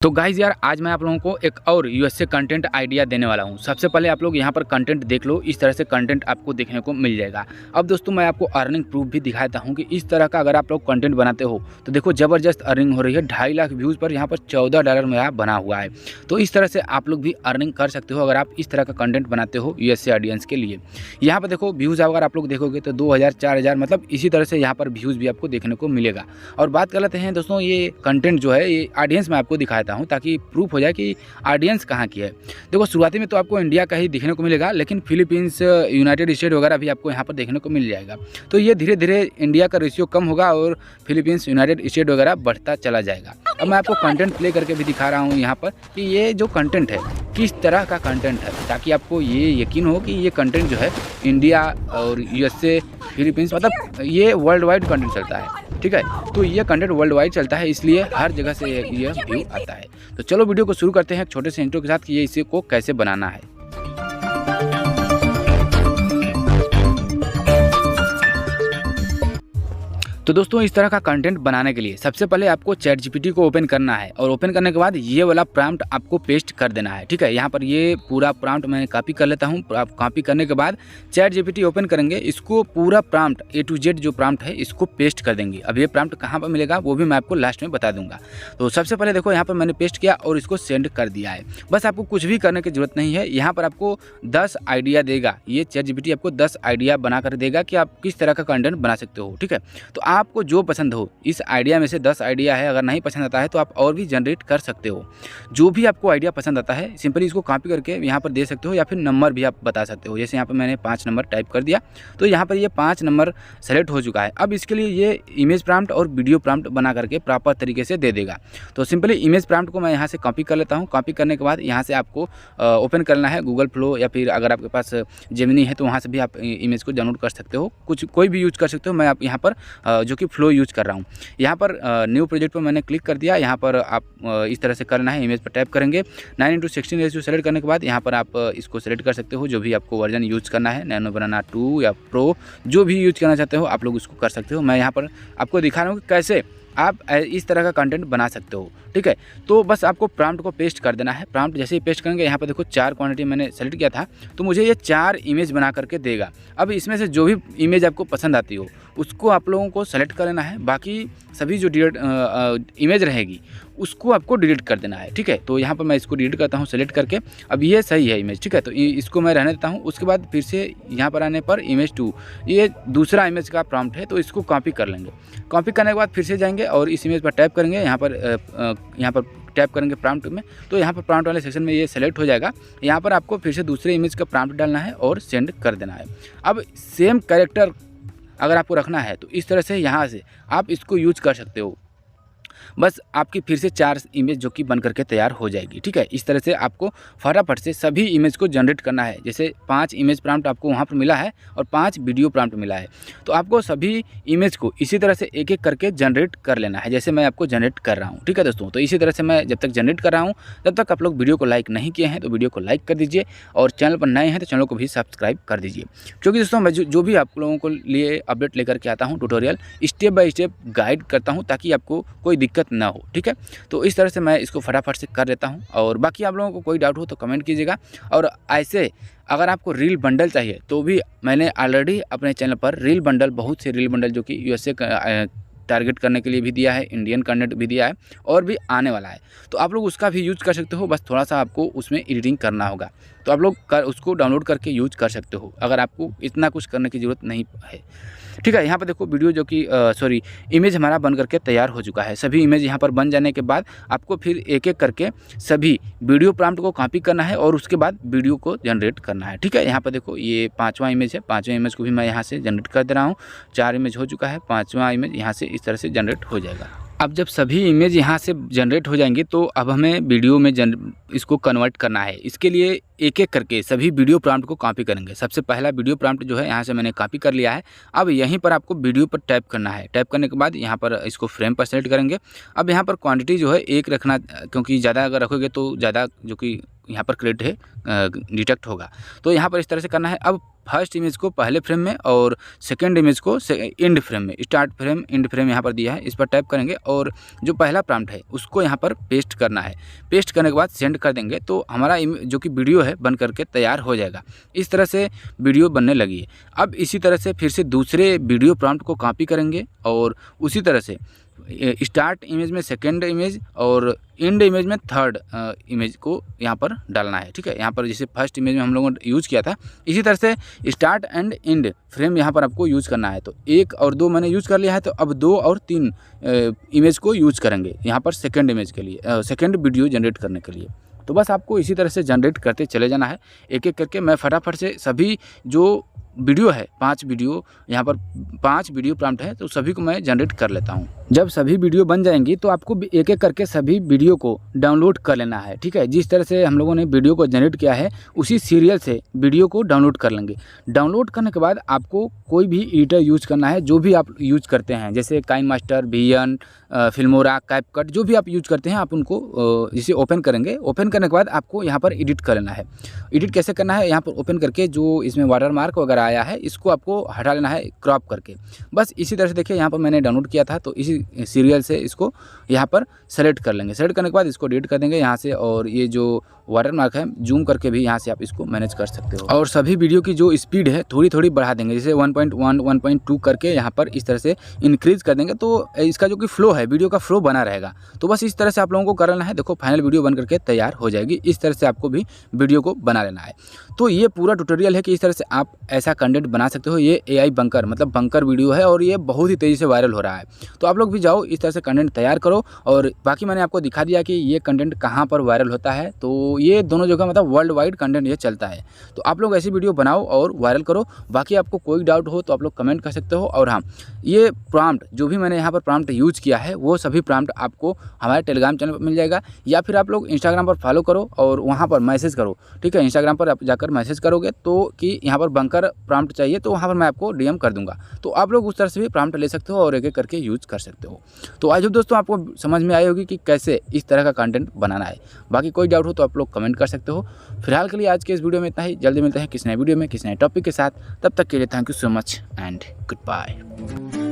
तो गाइज़ यार आज मैं आप लोगों को एक और यूएसए कंटेंट आइडिया देने वाला हूं। सबसे पहले आप लोग यहां पर कंटेंट देख लो, इस तरह से कंटेंट आपको देखने को मिल जाएगा। अब दोस्तों मैं आपको अर्निंग प्रूफ भी दिखाता हूं कि इस तरह का अगर आप लोग कंटेंट बनाते हो तो देखो ज़बरदस्त अर्निंग हो रही है। 2.5 लाख व्यूज़ पर यहां पर $14 मेरा बना हुआ है। तो इस तरह से आप लोग भी अर्निंग कर सकते हो अगर आप इस तरह का कंटेंट बनाते हो यूएसए ऑडियंस के लिए। यहाँ पर देखो व्यूज़ अगर आप लोग देखोगे तो 2000 4000 मतलब इसी तरह से यहाँ पर व्यूज़ भी आपको देखने को मिलेगा। और बात कर लेते हैं दोस्तों, ये कंटेंट जो है ये ऑडियंस मैं आपको दिखाता हूँ ताकि प्रूफ हो जाए कि ऑडियंस कहाँ की है। देखो शुरुआती में तो आपको इंडिया का ही दिखने को मिलेगा, लेकिन फिलीपींस, यूनाइटेड स्टेट वगैरह भी आपको यहाँ पर देखने को मिल जाएगा। तो ये धीरे धीरे इंडिया का रेशियो कम होगा और फिलीपींस, यूनाइटेड स्टेट वगैरह बढ़ता चला जाएगा। अब मैं आपको कंटेंट प्ले करके भी दिखा रहा हूँ यहाँ पर कि ये जो कंटेंट है किस तरह का कंटेंट है, ताकि आपको ये यकीन हो कि ये कंटेंट जो है इंडिया और यूएसए, फिलीपींस मतलब ये वर्ल्ड वाइड कंटेंट चलता है। ठीक है, तो ये कंटेंट वर्ल्ड वाइड चलता है, इसलिए हर जगह से ये व्यू आता है। तो चलो वीडियो को शुरू करते हैं एक छोटे से इंट्रो के साथ कि ये इसे को कैसे बनाना है। तो दोस्तों इस तरह का कंटेंट बनाने के लिए सबसे पहले आपको चैट जीपीटी को ओपन करना है और ओपन करने के बाद ये वाला प्रॉम्प्ट आपको पेस्ट कर देना है। ठीक है, यहाँ पर ये पूरा प्रॉम्प्ट मैं कॉपी कर लेता हूँ। कॉपी करने के बाद चैट जीपीटी ओपन करेंगे, इसको पूरा प्रॉम्प्ट A to Z जो प्रॉम्प्ट है इसको पेस्ट कर देंगे। अब ये प्रॉम्प्ट कहाँ पर मिलेगा वो भी मैं आपको लास्ट में बता दूंगा। तो सबसे पहले देखो यहाँ पर मैंने पेस्ट किया और इसको सेंड कर दिया है। बस आपको कुछ भी करने की जरूरत नहीं है। यहाँ पर आपको 10 आइडिया देगा, ये चैट जीपीटी आपको 10 आइडिया बना कर देगा कि आप किस तरह का कंटेंट बना सकते हो। ठीक है, तो आपको जो पसंद हो, इस आइडिया में से 10 आइडिया है, अगर नहीं पसंद आता है तो आप और भी जनरेट कर सकते हो। जो भी आपको आइडिया पसंद आता है सिंपली इसको कॉपी करके यहाँ पर दे सकते हो, या फिर नंबर भी आप बता सकते हो। जैसे यहाँ पर मैंने 5 नंबर टाइप कर दिया तो यहाँ पर ये 5 नंबर सेलेक्ट हो चुका है। अब इसके लिए ये इमेज प्रॉम्प्ट और वीडियो प्रॉम्प्ट बना करके प्रॉपर तरीके से दे देगा। तो सिंपली इमेज प्रॉम्प्ट को मैं यहाँ से कॉपी कर लेता हूँ। कॉपी करने के बाद यहाँ से आपको ओपन करना है गूगल फ्लो, या फिर अगर आपके पास जेमिनी है तो वहाँ से भी आप इमेज को डाउनलोड कर सकते हो, कोई भी यूज कर सकते हो। मैं आप यहाँ पर जो कि फ्लो यूज कर रहा हूँ। यहाँ पर न्यू प्रोजेक्ट पर मैंने क्लिक कर दिया। यहाँ पर आप इस तरह से करना है, इमेज पर टैप करेंगे। 9:16 रेशियो सेलेक्ट करने के बाद यहाँ पर आप इसको सेलेक्ट कर सकते हो, जो भी आपको वर्जन यूज़ करना है, नैनो बनाना 2 या प्रो, जो भी यूज करना चाहते हो आप लोग उसको कर सकते हो। मैं यहाँ पर आपको दिखा रहा हूँ कि कैसे आप इस तरह का कंटेंट बना सकते हो। ठीक है, तो बस आपको प्रॉम्प्ट को पेस्ट कर देना है। प्रॉम्प्ट जैसे ही पेस्ट करेंगे, यहाँ पर देखो 4 क्वांटिटी मैंने सेलेक्ट किया था, तो मुझे ये 4 इमेज बना करके देगा। अब इसमें से जो भी इमेज आपको पसंद आती हो उसको आप लोगों को सेलेक्ट कर लेना है। बाकी सभी जो इमेज रहेगी उसको आपको डिलीट कर देना है। ठीक है, तो यहाँ पर मैं इसको डिलीट करता हूँ सेलेक्ट करके। अब ये सही है इमेज, ठीक है, तो इसको मैं रहने देता हूँ। उसके बाद फिर से यहाँ पर आने पर इमेज 2, ये दूसरा इमेज का प्रॉम्प्ट है, तो इसको कॉपी कर लेंगे। कॉपी करने के बाद फिर से जाएंगे और इस इमेज पर टैप करेंगे। यहाँ पर टैप करेंगे प्रॉम्प्ट में, तो यहाँ पर प्रॉम्प्ट वाले सेक्शन में ये सेलेक्ट हो जाएगा। यहाँ पर आपको फिर से दूसरे इमेज का प्रॉम्प्ट डालना है और सेंड कर देना है। अब सेम कैरेक्टर अगर आपको रखना है तो इस तरह से यहाँ से आप इसको यूज कर सकते हो। बस आपकी फिर से 4 इमेज जो कि बन करके तैयार हो जाएगी। ठीक है, इस तरह से आपको फटाफट से सभी इमेज को जनरेट करना है। जैसे 5 इमेज प्रॉम्प्ट आपको वहाँ पर मिला है और 5 वीडियो प्रॉम्प्ट मिला है, तो आपको सभी इमेज को इसी तरह से एक एक करके जनरेट कर लेना है, जैसे मैं आपको जनरेट कर रहा हूँ। ठीक है दोस्तों, तो इसी तरह से मैं जब तक जनरेट कर रहा हूँ तब तक आप लोग वीडियो को लाइक नहीं किए हैं तो वीडियो को लाइक कर दीजिए, और चैनल पर नए हैं तो चैनल को भी सब्सक्राइब कर दीजिए। क्योंकि दोस्तों मैं जो भी आप लोगों को लिए अपडेट लेकर के आता हूँ, tutorial step by step guide करता हूँ ताकि आपको कोई दिक्कत ना हो। ठीक है, तो इस तरह से मैं इसको फटाफट से कर देता हूं। और बाकी आप लोगों को कोई डाउट हो तो कमेंट कीजिएगा। और ऐसे अगर आपको रील बंडल चाहिए तो भी मैंने ऑलरेडी अपने चैनल पर रील बंडल, बहुत से रील बंडल जो कि यूएसए टारगेट करने के लिए भी दिया है, इंडियन कंटेंट भी दिया है और भी आने वाला है, तो आप लोग उसका भी यूज कर सकते हो। बस थोड़ा सा आपको उसमें एडिटिंग करना होगा, तो आप लोग उसको डाउनलोड करके यूज कर सकते हो अगर आपको इतना कुछ करने की ज़रूरत नहीं है। ठीक है, यहाँ पर देखो वीडियो जो कि इमेज हमारा बन करके तैयार हो चुका है। सभी इमेज यहाँ पर बन जाने के बाद आपको फिर एक एक करके सभी वीडियो प्रॉम्प्ट को कॉपी करना है और उसके बाद वीडियो को जनरेट करना है। ठीक है, यहाँ पर देखो ये 5वां इमेज है, 5वें इमेज को भी मैं यहाँ से जनरेट कर दे रहा हूँ। 4 इमेज हो चुका है, 5वां इमेज यहाँ से इस तरह से जनरेट हो जाएगा। अब जब सभी इमेज यहाँ से जनरेट हो जाएंगे तो अब हमें वीडियो में इसको कन्वर्ट करना है। इसके लिए एक एक करके सभी वीडियो प्रॉम्प्ट को कॉपी करेंगे। सबसे पहला वीडियो प्रॉम्प्ट जो है यहाँ से मैंने कॉपी कर लिया है। अब यहीं पर आपको वीडियो पर टैप करना है। टैप करने के बाद यहाँ पर इसको फ्रेम पर सेलेक्ट करेंगे। अब यहाँ पर क्वांटिटी जो है 1 रखना, क्योंकि ज़्यादा अगर रखोगे तो ज़्यादा जो कि यहाँ पर क्रिएट है डिटेक्ट होगा। तो यहाँ पर इस तरह से करना है। अब फर्स्ट इमेज को पहले फ्रेम में और सेकंड इमेज को एंड फ्रेम में, स्टार्ट फ्रेम एंड फ्रेम यहाँ पर दिया है, इस पर टैप करेंगे और जो पहला प्रॉम्प्ट है उसको यहाँ पर पेस्ट करना है। पेस्ट करने के बाद सेंड कर देंगे तो हमारा जो कि वीडियो है बन करके तैयार हो जाएगा। इस तरह से वीडियो बनने लगी है। अब इसी तरह से फिर से दूसरे वीडियो प्रॉम्प्ट को कॉपी करेंगे और उसी तरह से स्टार्ट इमेज में सेकंड इमेज और एंड इमेज में थर्ड इमेज को यहाँ पर डालना है। ठीक है, यहाँ पर जैसे फर्स्ट इमेज में हम लोगों ने यूज़ किया था, इसी तरह से स्टार्ट एंड एंड फ्रेम यहाँ पर आपको यूज़ करना है। तो 1 और 2 मैंने यूज़ कर लिया है, तो अब 2 और 3 इमेज को यूज़ करेंगे यहाँ पर सेकंड इमेज के लिए, सेकंड वीडियो जनरेट करने के लिए। तो बस आपको इसी तरह से जनरेट करते चले जाना है एक एक करके। मैं फटाफट से सभी जो वीडियो है 5 वीडियो, यहाँ पर 5 वीडियो प्रॉम्प्ट है, तो सभी को मैं जनरेट कर लेता हूँ। जब सभी वीडियो बन जाएंगी तो आपको एक एक करके सभी वीडियो को डाउनलोड कर लेना है। ठीक है, जिस तरह से हम लोगों ने वीडियो को जनरेट किया है उसी सीरियल से वीडियो को डाउनलोड कर लेंगे। डाउनलोड करने के बाद आपको कोई भी एडिटर यूज़ करना है जो भी आप यूज़ करते हैं, जैसे काइनमास्टर, वीएन, फिल्मोरा, कैपकट, जो भी आप यूज़ करते हैं आप उनको इसे ओपन करेंगे। ओपन करने के बाद आपको यहाँ पर एडिट कर लेना है। एडिट कैसे करना है, यहाँ पर ओपन करके जो इसमें वाटरमार्क वगैरह आया है इसको आपको हटा लेना है क्रॉप करके। बस इसी तरह से देखिए यहाँ पर मैंने डाउनलोड किया था तो इसी सीरियल से इसको यहाँ पर सेलेक्ट कर लेंगे। सेलेक्ट करने के बाद इसको डिलीट कर देंगे यहाँ से, और ये जो वाटरमार्क है जूम करके भी यहाँ से आप इसको मैनेज कर सकते हो। और सभी वीडियो की जो स्पीड है थोड़ी थोड़ी बढ़ा देंगे, जैसे 1.1, 1.2 करके यहाँ पर इस तरह से इंक्रीज कर देंगे, तो इसका जो कि फ्लो है वीडियो का फ्लो बना रहेगा। तो बस इस तरह से आप लोगों को कर लेना है। देखो फाइनल वीडियो बन करके तैयार हो जाएगी। इस तरह से आपको भी वीडियो को बना लेना है। तो ये पूरा ट्यूटोरियल है कि इस तरह से आप ऐसा कंटेंट बना सकते हो। ये AI बंकर मतलब बंकर वीडियो है और ये बहुत ही तेज़ी से वायरल हो रहा है। तो आप लोग भी जाओ इस तरह से कंटेंट तैयार करो। और बाकी मैंने आपको दिखा दिया कि ये कंटेंट कहाँ पर वायरल होता है। तो ये दोनों जगह मतलब वर्ल्ड वाइड कंटेंट ये चलता है। तो आप लोग ऐसी वीडियो बनाओ और वायरल करो। बाकी आपको कोई डाउट हो तो आप लोग कमेंट कर सकते हो। और हाँ, ये प्रॉम्प्ट जो भी मैंने यहाँ पर प्रॉम्प्ट यूज़ किया है वो सभी प्रॉम्प्ट आपको हमारे टेलीग्राम चैनल पर मिल जाएगा, या फिर आप लोग इंस्टाग्राम पर फॉलो करो और वहाँ पर मैसेज करो। ठीक है, इंस्टाग्राम पर आप जाकर मैसेज करोगे तो कि यहाँ पर बंकर प्रॉम्प्ट चाहिए तो वहाँ पर मैं आपको DM कर दूंगा। तो आप लोग उस तरह से भी प्रॉम्प्ट ले सकते हो और एक एक करके यूज़ कर सकते हो। तो आई होप दोस्तों आपको समझ में आई होगी कि कैसे इस तरह का कंटेंट बनाना है। बाकी कोई डाउट हो तो आप लोग कमेंट कर सकते हो। फिलहाल के लिए आज के इस वीडियो में इतना ही। जल्दी मिलते हैं किसी नए वीडियो में किसी नए टॉपिक के साथ। तब तक के लिए thank you so much and good bye.